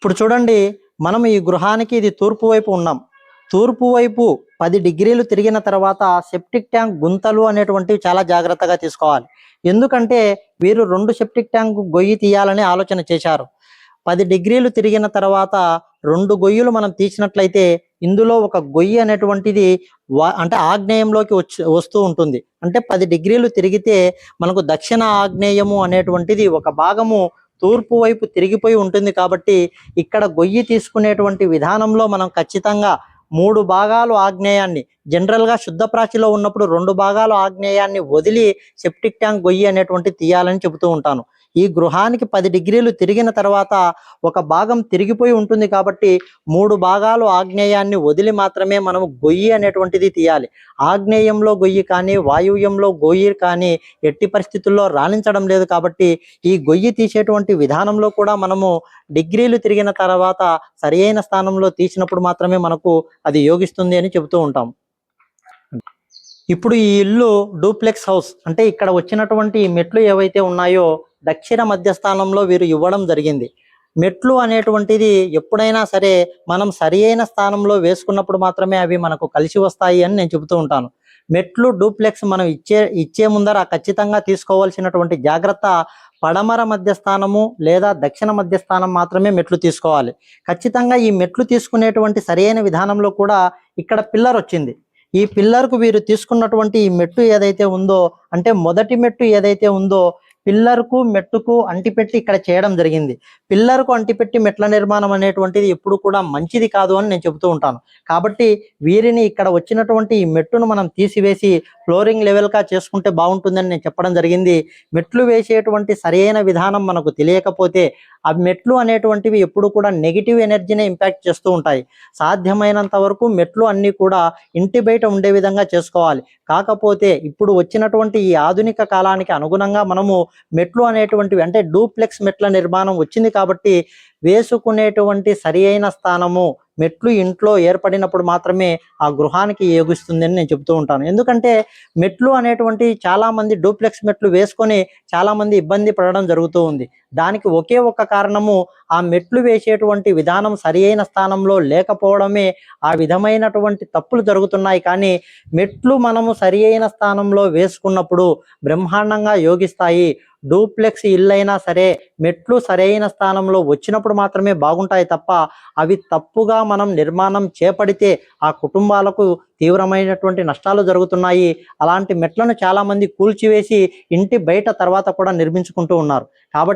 ఇప్పుడు చూడండి, మనం ఈ గృహానికి ఇది తూర్పు వైపు ఉన్నాం. తూర్పు వైపు 10 డిగ్రీలు తిరిగిన తర్వాత సెప్టిక్ ట్యాంక్ గుంతలు అనేటువంటివి చాలా జాగ్రత్తగా తీసుకోవాలి. ఎందుకంటే వీరు 2 సెప్టిక్ ట్యాంక్ గొయ్యి తీయాలని ఆలోచన చేశారు. 10 డిగ్రీలు తిరిగిన తర్వాత 2 గొయ్యిలు మనం తీసినట్లయితే ఇందులో ఒక గొయ్యి అనేటువంటిది అంటే ఆగ్నేయంలోకి వస్తూ ఉంటుంది. అంటే 10 డిగ్రీలు తిరిగితే మనకు దక్షిణ ఆగ్నేయము అనేటువంటిది ఒక భాగము తూర్పు వైపు తిరిగిపోయి ఉంటుంది. కాబట్టి ఇక్కడ గొయ్యి తీసుకునేటువంటి విధానంలో మనం ఖచ్చితంగా 3 భాగాలు ఆగ్నేయాన్ని, జనరల్గా శుద్ధ ప్రాచిలో ఉన్నప్పుడు 2 భాగాలు ఆగ్నేయాన్ని వదిలి సెప్టిక్ ట్యాంక్ గొయ్యి అనేటువంటి తీయాలని చెబుతూ ఉంటాను. ఈ గృహానికి 10 డిగ్రీలు తిరిగిన తర్వాత ఒక భాగం తిరిగిపోయి ఉంటుంది కాబట్టి 3 భాగాలు ఆగ్నేయాన్ని వదిలి మాత్రమే మనము గొయ్యి అనేటువంటిది తీయాలి. ఆగ్నేయంలో గొయ్యి కానీ వాయువ్యంలో గొయ్యి కానీ ఎట్టి పరిస్థితుల్లో రాణించడం లేదు. కాబట్టి ఈ గొయ్యి తీసేటువంటి విధానంలో కూడా మనము డిగ్రీలు తిరిగిన తర్వాత సరియైన స్థానంలో తీసినప్పుడు మాత్రమే మనకు అది యోగిస్తుంది అని చెబుతూ ఉంటాం. ఇప్పుడు ఈ ఇల్లు డూప్లెక్స్ హౌస్, అంటే ఇక్కడ వచ్చినటువంటి మెట్లు ఏవైతే ఉన్నాయో దక్షిణ మధ్య స్థానంలో వీరు ఇవ్వడం జరిగింది. మెట్లు అనేటువంటిది ఎప్పుడైనా సరే మనం సరి అయిన స్థానంలో వేసుకున్నప్పుడు మాత్రమే అవి మనకు కలిసి వస్తాయి అని నేను చెబుతూ ఉంటాను. మెట్లు డూప్లెక్స్ మనం ఇచ్చే ముందర ఖచ్చితంగా తీసుకోవాల్సినటువంటి జాగ్రత్త, పడమర మధ్య స్థానము లేదా దక్షిణ మధ్య స్థానం మాత్రమే మెట్లు తీసుకోవాలి. ఖచ్చితంగా ఈ మెట్లు తీసుకునేటువంటి సరైన విధానంలో కూడా ఇక్కడ పిల్లర్ వచ్చింది. ఈ పిల్లర్కు వీరు తీసుకున్నటువంటి ఈ మెట్టు ఏదైతే ఉందో, అంటే మొదటి మెట్టు ఏదైతే ఉందో పిల్లర్కు మెట్టుకు అంటిపెట్టి ఇక్కడ చేయడం జరిగింది. పిల్లర్కు అంటిపెట్టి మెట్ల నిర్మాణం అనేటువంటిది ఎప్పుడు కూడా మంచిది కాదు అని నేను చెబుతూ ఉంటాను. కాబట్టి వీరిని ఇక్కడ వచ్చినటువంటి ఈ మెట్టును మనం తీసివేసి ఫ్లోరింగ్ లెవెల్గా చేసుకుంటే బాగుంటుందని నేను చెప్పడం జరిగింది. మెట్లు వేసేటువంటి సరైన విధానం మనకు తెలియకపోతే ఆ మెట్లు అనేటువంటివి ఎప్పుడు కూడా నెగిటివ్ ఎనర్జీనే ఇంపాక్ట్ చేస్తూ ఉంటాయి. సాధ్యమైనంత వరకు మెట్లు అన్నీ కూడా ఇంటి బయట ఉండే విధంగా చేసుకోవాలి. కాకపోతే ఇప్పుడు వచ్చినటువంటి ఈ ఆధునిక కాలానికి అనుగుణంగా మనము మెట్లు అనేటువంటివి, అంటే డూప్లెక్స్ మెట్ల నిర్మాణం వచ్చింది కాబట్టి వేసుకునేటువంటి సరి అయిన స్థానము మెట్లు ఇంట్లో ఏర్పడినప్పుడు మాత్రమే ఆ గృహానికి యోగిస్తుంది అని నేను చెబుతూ ఉంటాను. ఎందుకంటే మెట్లు అనేటువంటి చాలామంది డూప్లెక్స్ మెట్లు వేసుకొని చాలామంది ఇబ్బంది పడడం జరుగుతూ ఉంది. దానికి ఒకే ఒక్క కారణము, ఆ మెట్లు వేసేటువంటి విధానం సరి అయిన స్థానంలో లేకపోవడమే ఆ విధమైనటువంటి తప్పులు జరుగుతున్నాయి. కానీ మెట్లు మనము సరి అయిన స్థానంలో వేసుకున్నప్పుడు బ్రహ్మాండంగా యోగిస్తాయి. డూప్లెక్స్ ఇల్లైనా సరే మెట్లు సరైన స్థానంలో వచ్చినప్పుడు మాత్రమే బాగుంటాయి తప్ప అవి తప్పుగా మనం నిర్మాణం చేపడితే ఆ కుటుంబాలకు తీవ్రమైనటువంటి నష్టాలు జరుగుతున్నాయి. అలాంటి మెట్లను చాలామంది కూల్చివేసి ఇంటి బయట తర్వాత కూడా నిర్మించుకుంటూ ఉన్నారు. కాబట్టి